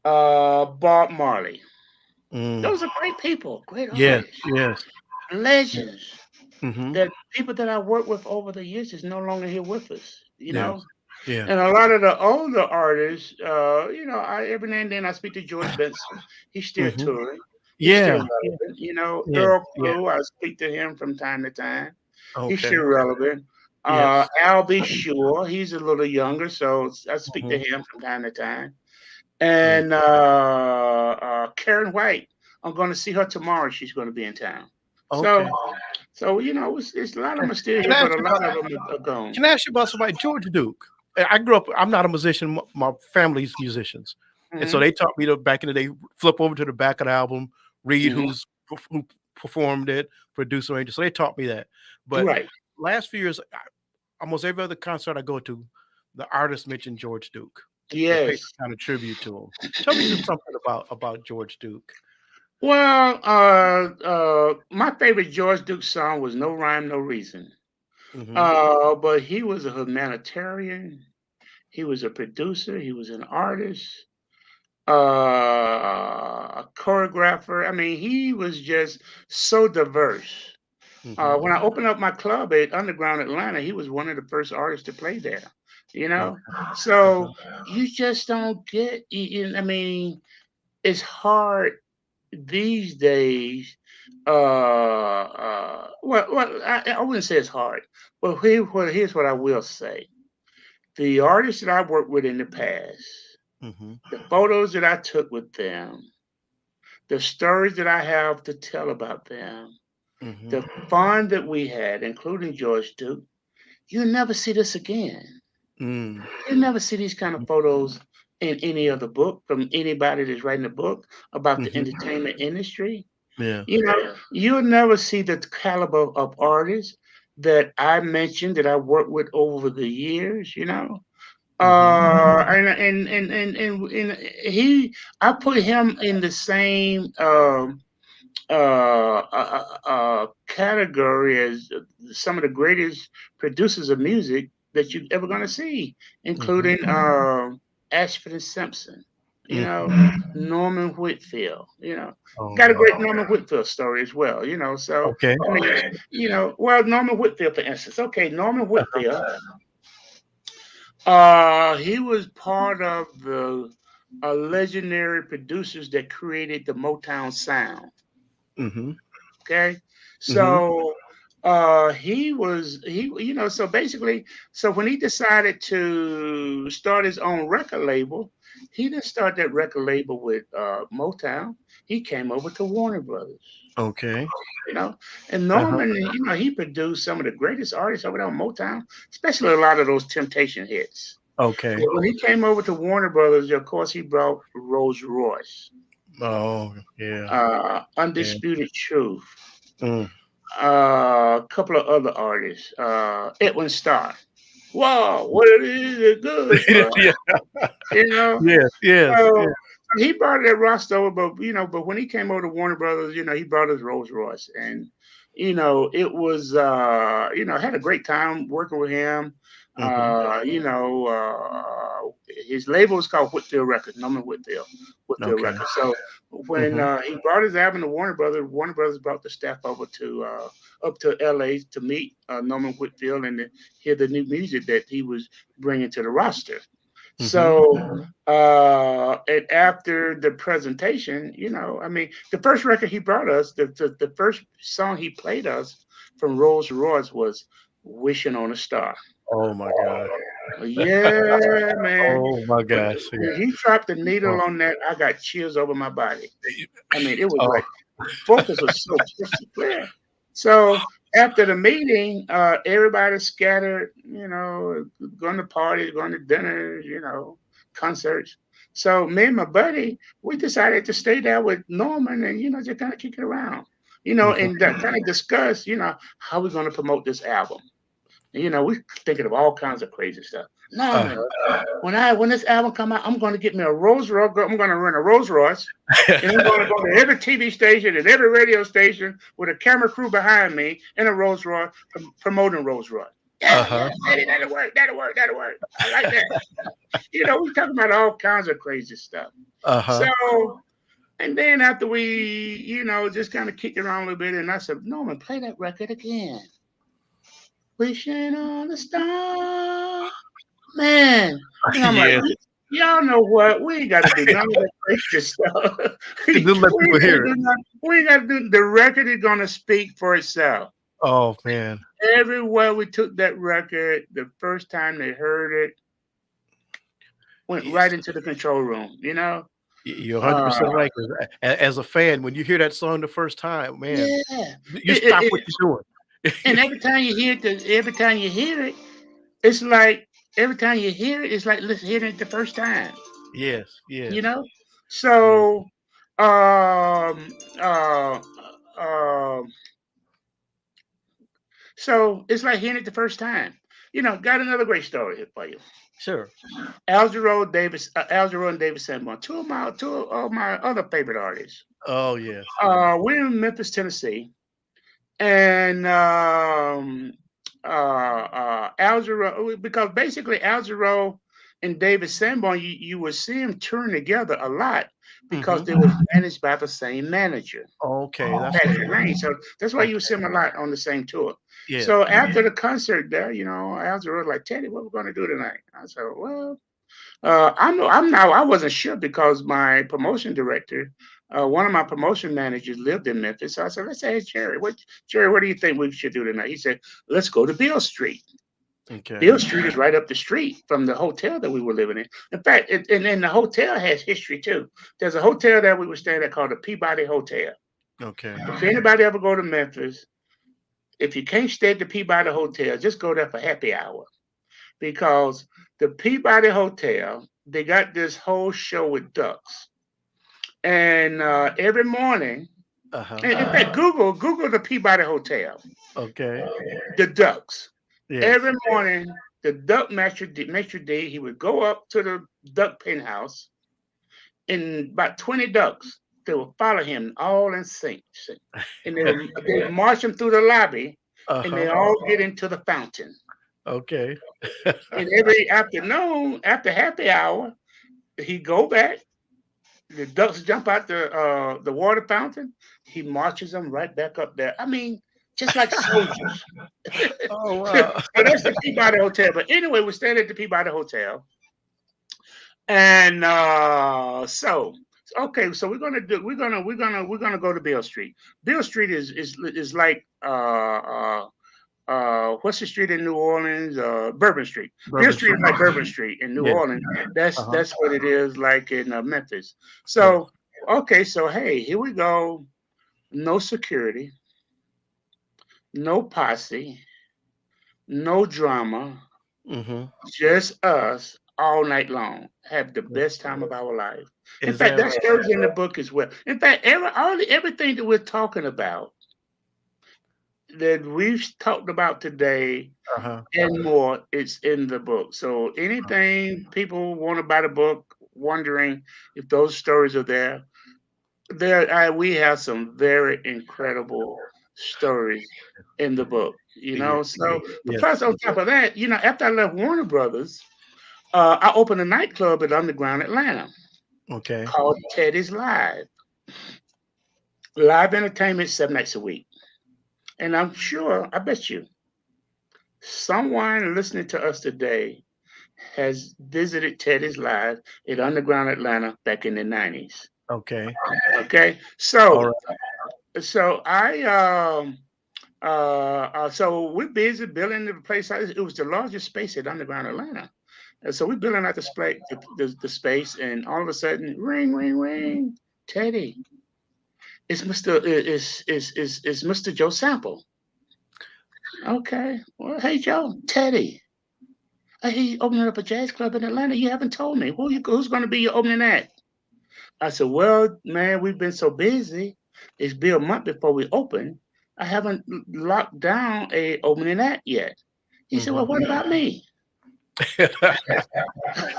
Bob Marley. Mm. Those are great people, great Yes. artists, Yes. legends. Mm-hmm. That people that I worked with over the years is no longer here with us, you Yes. know. Yeah. And a lot of the older artists, I every now and then I speak to George Benson. He's still Mm-hmm. touring. He's still Yeah. Yeah. relevant. You know, Yeah. Earl Yeah. Crew, I speak to him from time to time. He's Okay. still relevant. Yes. Al B. Sure, he's a little younger, so I speak to Mm-hmm. him from time to time. Yeah. And Karen White, I'm going to see her tomorrow. She's going to be in town. So, Okay. it's a lot of them are still Can here, I but ask a you lot about of them are gone. Can I ask you about somebody, George Duke? I grew up. I'm not a musician. My family's musicians, and so Hmm. they taught me to back in the day flip over to the back of the album, read Hmm. who performed it, producer, arranger. So they taught me that. But Right. last few years, almost every other concert I go to, the artist mentioned George Duke. They pay Yes. some kind of tribute to him. Tell me just something about George Duke. Well, my favorite George Duke song was "No Rhyme, No Reason." Hmm. But he was a humanitarian. He was a producer. He was an artist, a choreographer. I mean, he was just so diverse. Hmm. When I opened up my club at Underground Atlanta, he was one of the first artists to play there. You know, Okay. Uh-huh. so you just don't get. I mean, it's hard these days. I wouldn't say it's hard, but here's what I will say: the artists that I worked with in the past, Hmm. the photos that I took with them, the stories that I have to tell about them, Hmm. the fun that we had, including George Duke, you'll never see this again. Mm. You'll never see these kind of photos in any other book from anybody that's writing a book about the Hmm. entertainment industry. Yeah. You'll never see the caliber of artists that I mentioned that I worked with over the years. Hmm. And I put him in the same category as some of the greatest producers of music that you're ever going to see, Hmm. including Ashford and Simpson, Hmm. Norman Whitfield, Oh got a man. great Norman Whitfield story as well. So, Okay. I mean, well, Norman Whitfield, for instance. Okay, Norman Whitfield, he was part of the legendary producers that created the Motown sound. Hmm. Okay. Hmm. So so basically, so when he decided to start his own record label, he didn't start that record label with Motown. He came over to Warner Brothers, Okay. you know. And Uh-huh. Norman, he produced some of the greatest artists over there on Motown, especially a lot of those Temptation hits. Okay. But when he came over to Warner Brothers, of course, he brought Rolls Royce, Oh, yeah. Yeah. Undisputed Truth, Mm. a couple of other artists, Edwin Starr. Wow, what it is good for, Yeah. you know. Yes. Yes. So Yeah. he brought that roster over, but when he came over to Warner Brothers, he brought his Rolls Royce, and it was, I had a great time working with him. Hmm. His label was called Whitfield Records, Norman Whitfield Okay. Records. So when Hmm. he brought his album to Warner Brothers brought the staff over to up to LA to meet Norman Whitfield and to hear the new music that he was bringing to the roster. Hmm. So, and after the presentation, I mean, the first record he brought us, the first song he played us from Rolls Royce was "Wishing on a Star." Oh my gosh. Yeah, man. Oh my When, gosh. Yeah. when he dropped the Oh, needle on that, I got chills over my body. I mean, it was oh, great. focus was so crystal clear. So after the meeting, everybody scattered, going to parties, going to dinners, concerts. So me and my buddy, we decided to stay there with Norman and, just kind of kick it around, Mhm. and kind of discuss, how we're going to promote this album. We thinking of all kinds of crazy stuff. Norman, when this album come out, I'm going to get me a Rolls Royce. I'm going to rent a Rolls Royce, and I'm going to go to every TV station and every radio station with a camera crew behind me in a Rolls Royce promoting Rolls Royce. Yeah, Uh-huh. yeah, Eddie, that'll work. That'll work. That'll work. I like that. We talking about all kinds of crazy stuff. Uh-huh. So, and then after we, just kind of kicked around a little bit, and I said, Norman, play that record again. Wishing on a star, man. I'm like, Yes. y'all know what? We ain't got to do none of that crazy stuff. we Just let ain't people got to hear it. do nothing. We ain't got to do. The record is gonna speak for itself. Oh man. Everywhere we took that record, the first time they heard it, went Yes. right into the control room. You're 100% Uh, right. 'Cause as a fan, when you hear that song the first time, man, yeah. you It, it, stop what it, you're and doing. every time you hear it, it's like every time you hear it, it's like listen, hearing it the first time. Yes, you yes, know yes. so um uh um it's like hearing it the first time. Got another great story here for you. Sure. Al Jarreau and David Sanborn, two of my other favorite artists. Oh, yes, yes. We're in Memphis, Tennessee, and Al Jarreau, because basically Al Jarreau and David Sanborn, you would see them touring together a lot because Mhm. they were managed by the same manager, Okay, that's what it Patrick was. Lane. So that's why you Okay. see them a lot on the same tour. Yeah. So after the concert there, Al Jarreau was like, Teddy, what we're going to do tonight? I said, well, I wasn't sure because my promotion director, one of my promotion managers lived in Memphis. So I said, let's say, hey, Jerry, what do you think we should do tonight? He said, let's go to Beale Street. Okay. Beale Street is right up the street from the hotel that we were living in. In fact, and the hotel has history too. There's a hotel that we were staying at called the Peabody Hotel. Okay. If anybody ever go to Memphis, if you can't stay at the Peabody Hotel, just go there for happy hour because the Peabody Hotel, they got this whole show with ducks. And every morning, Uh-huh. and in fact, Google the Peabody Hotel, Okay. the ducks. Yes. Every morning, the duck maître d', he would go up to the duck pen house, and about 20 ducks, they would follow him all in sync. And they would march him through the lobby, and they Uh-huh. all get into the fountain. Okay. And every afternoon, after happy hour, he go back. The ducks jump out the water fountain. He marches them right back up there. I mean, just like soldiers. Oh, So wow. that's the Peabody Hotel. But anyway, we're staying at the Peabody Hotel, and okay. So we're gonna go to Beale Street. Beale Street is like what's the street in New Orleans? Bourbon Street. Beale Bourbon Street Street. is like Bourbon Street in New Yes. Orleans. That's Uh-huh. that's what it is like in Memphis. Yes. So okay, so hey, here we go. No security, no posse, no drama, Mhm. just us all night long. Have the best time of our life. In Is fact, that that right? story's in the book as well. In fact, everything that we're talking about that we've talked about today Uh-huh. and more, it's in the book. So anything people want to buy the book, wondering if those stories are there, we have some very incredible stories in the book. Yeah. So but Yes. plus on top of that, after I left Warner Brothers, I opened a nightclub at Underground Atlanta Okay. called Teddy's Live entertainment 7 nights a week. And I bet you, someone listening to us today has visited Teddy's Live at Underground Atlanta back in the 90s. Okay. Okay. All So right. so I so we're busy building the place. It was the largest space at Underground Atlanta. And so we're building out the space, and all of a sudden, ring, ring, ring, Teddy. It's Mr. Joe Sample. Okay. Well, hey Joe, Teddy. I hear you opening up a jazz club in Atlanta. You haven't told me. Who's going to be your opening act? I said, well, man, we've been so busy. It's been a month before we open. I haven't locked down a opening act yet. He said, well, Hmm. what about me?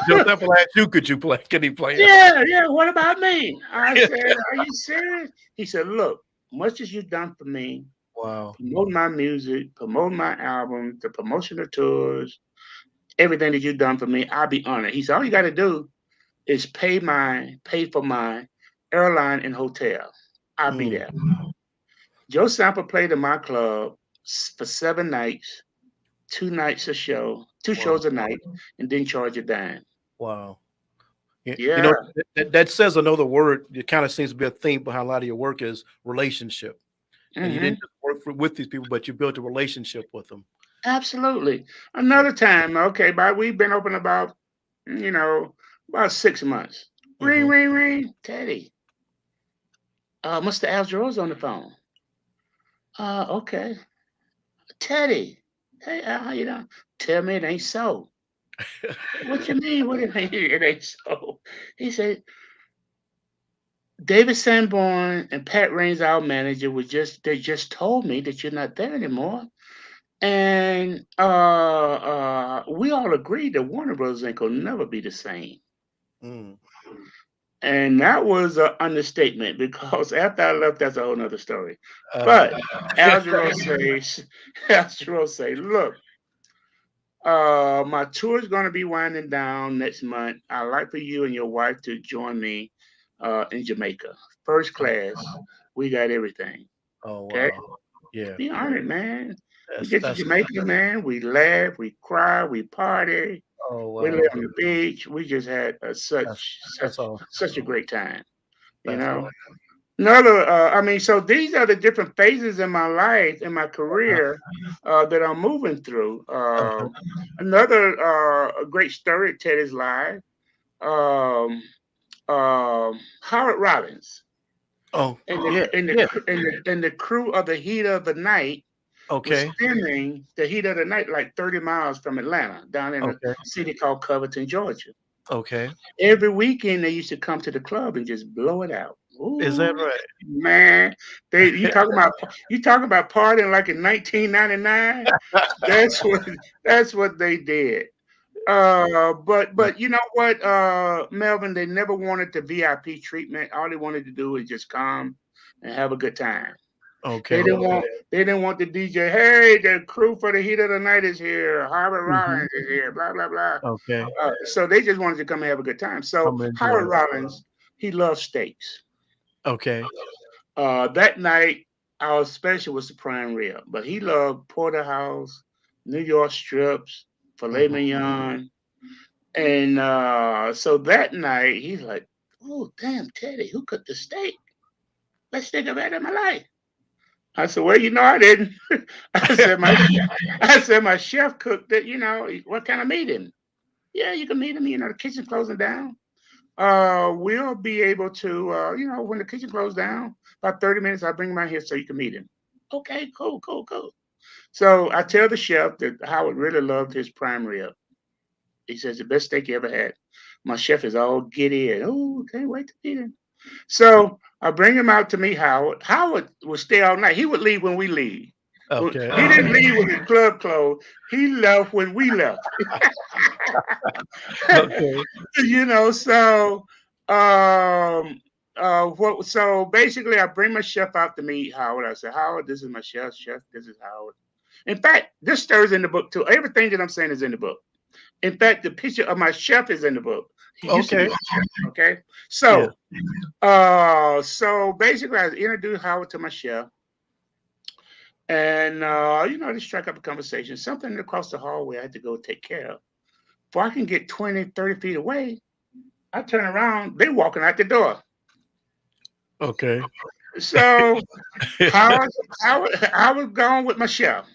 Joe Temple asked you, could you play? Can he play? Yeah, yeah, what about me? I said, are you serious? He said, look, much as you've done for me, Wow. promote my music, promote my album, the promotional tours, everything that you've done for me, I'll be honored. He said, all you got to do is pay for my airline and hotel. I'll be Mm, there. Joe Sample played in my club for 7 nights, 2 nights a show, two wow. shows a night, and didn't charge a dime. Wow. You Yeah. know, that says another word. It kind of seems to be a theme behind a lot of your work is relationship. And you didn't Hmm. just work with these people, but you built a relationship with them. Absolutely. Yeah. Another time, okay, but we've been open you know, about 6 months. Ring, Hmm. ring, ring. Teddy. Mr. Algero's on the phone. Okay. Teddy. Hey, Al, how you doing? Tell me it ain't so. What you mean? What it ain't so? He said, David Sanborn and Pat Raines, our manager, they just told me that you're not there anymore. And we all agreed that Warner Brothers ain't gonna never be the same. Mm. And that was an understatement because after I left, that's a whole nother story. Uh, But Algero says, Algero say, look, my tour is going to be winding down next month. I'd like for you and your wife to join me in Jamaica. First oh, class. We got everything. oh, Okay. wow. Yeah. Be honored, man. We get to That's Jamaica, man. We laugh, we cry, we party. oh We live wow. on the beach. We just had That's such that's all. such a great time, you That's know. all. Another, I mean, so these are the different phases in my life, in my Uh, career, that I'm moving through. uh-huh. Another a great story at Teddy's Live. Um, Howard Robbins Oh, and yeah, the yeah. and the crew of the Heat of the Night was Okay. spending the Heat of the Night like 30 miles from Atlanta, down in a Okay. city called Covington, Georgia. Okay. Every weekend they used to come to the club and just blow it out. Is that Ooh, right? man, they you talking about partying like in 1999? That's what that's what they did. Yeah. But you know what, Melvin, they never wanted the VIP treatment. All they wanted to do is just come and have a good time. They Okay. didn't want they didn't want the DJ. Hey, the crew for the Heat of the Night is here. Harvard Hmm. Rollins is here. Blah blah blah. Okay. So they just wanted to come and have a good time. So I'm Howard enjoying. Rollins, he loves steaks. Okay. That night, our special was the prime rib, but he loved porterhouse, New York strips, filet Hmm. mignon, and so that night he's like, "Oh damn, Teddy, who cooked the steak? Best steak I've had in my life." I said, "Well, you know, I didn't." I said, I said, my chef cooked it. You know, what kind of meat in? Yeah, you can meet him. You know, the kitchen's closing down. We'll be able to, when the kitchen closed down, about 30 minutes, I'll bring him out here so you can meet him. Okay, cool, cool, cool. So I tell the chef that Howard really loved his prime rib. He says the best steak he ever had. My chef is all giddy and, oh, can't wait to meet him. So I bring him out to meet Howard. Howard would stay all night. He would leave when we leave. Okay. He didn't leave when the club closed. He left when we left. Okay. So so basically I bring my chef out to meet Howard. I said, Howard, this is my chef. Chef, this is Howard. In fact, this story's in the book too. Everything that I'm saying is in the book. In fact, the picture of my chef is in the book. He used to be Okay. my chef. Okay. Yeah. So basically I introduced Howard to my chef. And just strike up a conversation. Something across the hallway I had to go take care of. Before I can get 20, 30 feet away, I turn around, they walking out the door. Okay. So I was gone with my chef.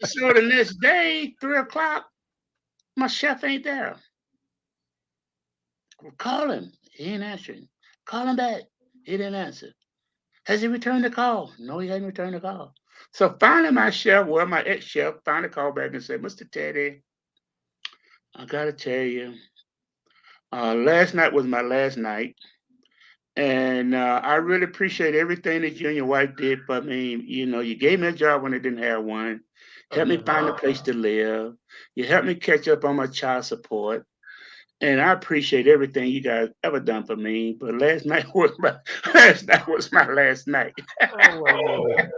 So the next day, 3 o'clock, my chef ain't there. Call him. He ain't answering. Call him back. He didn't answer. Has he returned the call? No, he hadn't returned the call. So finally, my ex-chef, finally called back and said, Mr. Teddy, I gotta tell you, last night was my last night. And I really appreciate everything that you and your wife did for me. You know, you gave me a job when I didn't have one, helped me Uh-huh. find a place to live. You helped me catch up on my child support. And I appreciate everything you guys ever done for me. But last night was my last night. Oh my God.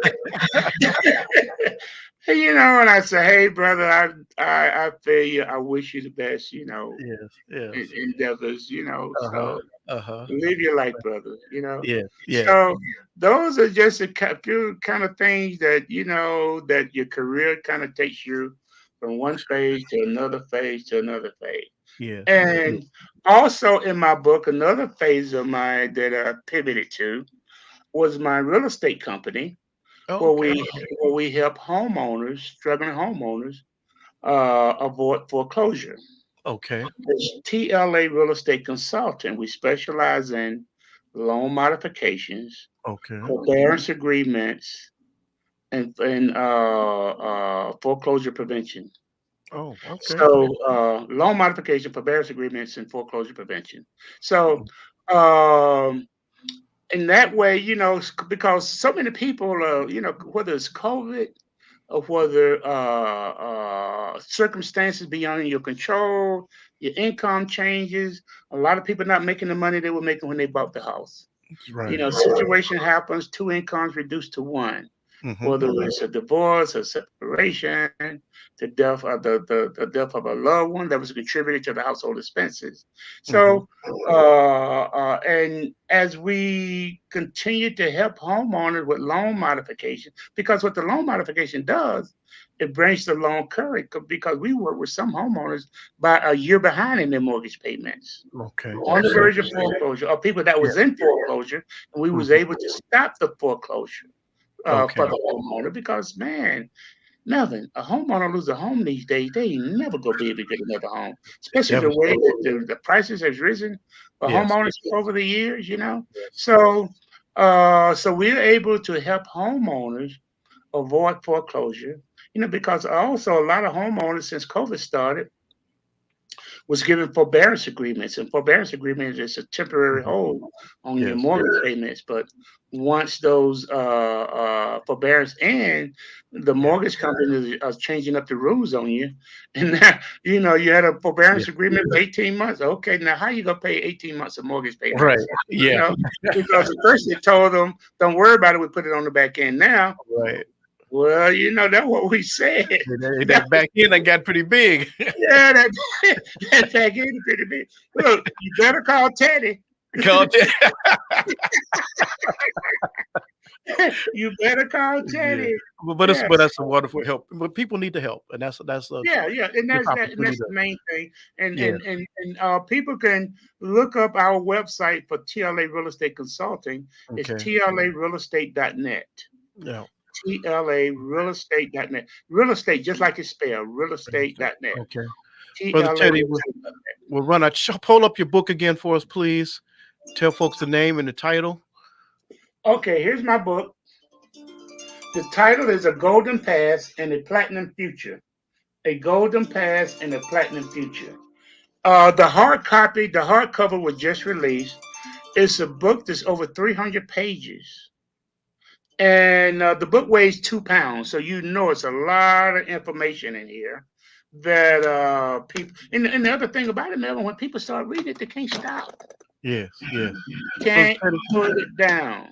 And I say, hey brother, I feel you. I wish you the best, Yes, yes. endeavors, Uh-huh. so Uh-huh. live your life, brother. Yes, yes. So those are just a few kind of things that that your career kind of takes you from one phase to another phase to another phase. Yes. Yes. And also in my book, another phase of mine that I pivoted to was my real estate company, where Okay. we help homeowners, struggling homeowners, avoid foreclosure. Okay. It's TLA Real Estate Consultant. We specialize in loan modifications, Okay. forbearance agreements, and foreclosure prevention. Oh, okay. So, loan modification, forbearance agreements, and foreclosure prevention. So, um, in that way, because so many people, whether it's COVID or whether circumstances beyond your control, your income changes, a lot of people not making the money they were making when they bought the house. Right. Situation happens, two incomes reduced to one, Mm-hmm. whether it's a divorce, a separation, the death of a loved one that was a contributor to the household expenses. Mm-hmm. So, and as we continue to help homeowners with loan modification, because what the loan modification does, it brings the loan current because we work with some homeowners by a year behind in their mortgage payments Okay. on the So verge of foreclosure, or people that yeah. was in foreclosure, and we was Mm-hmm. able to stop the foreclosure Okay. for the homeowner because, man, Melvin, a homeowner lose a home these days, they ain't never gonna be able to get another home, It's especially the way devastating. that the prices has risen for Yes. homeowners over the years. Yes. So, so we're able to help homeowners avoid foreclosure. Because also a lot of homeowners since COVID started was given forbearance agreements, and forbearance agreements is a temporary Mm-hmm. hold on your Yes. mortgage payments. But once those forbearance end, the Yeah. mortgage companies are changing up the rules on you, and now you had a Yeah. forbearance agreement for 18 months. Okay, now how you gonna pay 18 months of mortgage Right. payments? You Yeah. know, because at first they told them, "Don't worry about it, we put it on the back end." Now, Right. well, that's what we said. That back end I got pretty big. Yeah, that back end is pretty big. Look, you better call Teddy. Called it. You better call Yeah. Teddy. But it's Yeah, but that's a wonderful help. But people need the help, and that's a yeah, and good and opportunity that's to. the main thing. And Yes. and and and people can look up our website for TLA Real Estate Consulting. It's Okay. tlarealestate.net. Yeah. tlarealestate.net. Real estate, just like it's spelled, realestate.net. Okay. Brother Teddy, tlarealestate.net. we'll run out. Pull up your book again for us, please. Tell folks the name and the title. Okay, here's my book. The title is A Golden Past and a Platinum Future. A Golden Past and a Platinum Future. The hardcover was just released. It's a book that's over 300 pages. And the book weighs 2 pounds. So it's a lot of information in here that people. And the other thing about it, Melvin, when people start reading it, they can't stop. Yes. Yes. Brother Can't Teddy, put it down.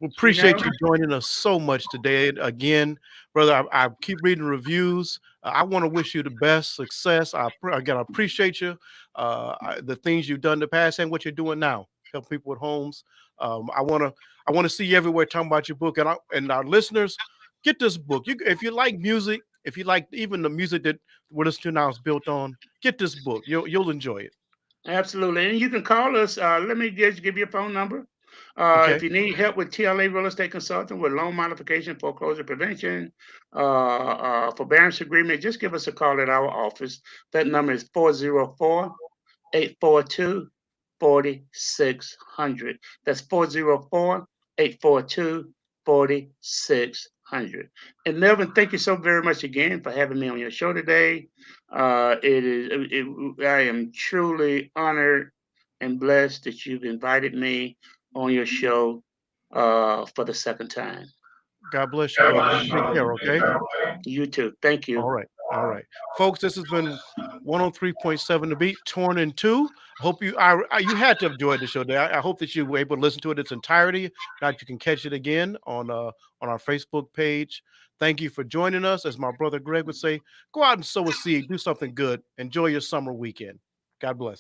we You know? appreciate you joining us so much today. Again, brother, I keep reading reviews. I want to wish you the best success. Again, I appreciate you, the things you've done in the past and what you're doing now, help people with homes. I want to see you everywhere talking about your book, and our listeners get this book. If you like music, if you like even the music that we're listening to now is built on, get this book. You'll enjoy it. Absolutely. And you can call us. Let me just give you a phone number. Okay. If you need help with TLA Real Estate Consultant with loan modification, foreclosure prevention, forbearance agreement, just give us a call at our office. That number is 404-842-8255. 4600. That's 404-842-4600. And Melvin, thank you so very much again for having me on your show today. I am truly honored and blessed that you've invited me on your show for the second time. God bless you, brother. You take care, okay? You too. Thank you. All right. All right. Folks, this has been 103.7 The Beat, torn in two. I hope you had to have enjoyed the show today. I hope that you were able to listen to it its entirety. Now you can catch it again on our Facebook page. Thank you for joining us. As my brother Greg would say, go out and sow a seed, do something good. Enjoy your summer weekend. God bless.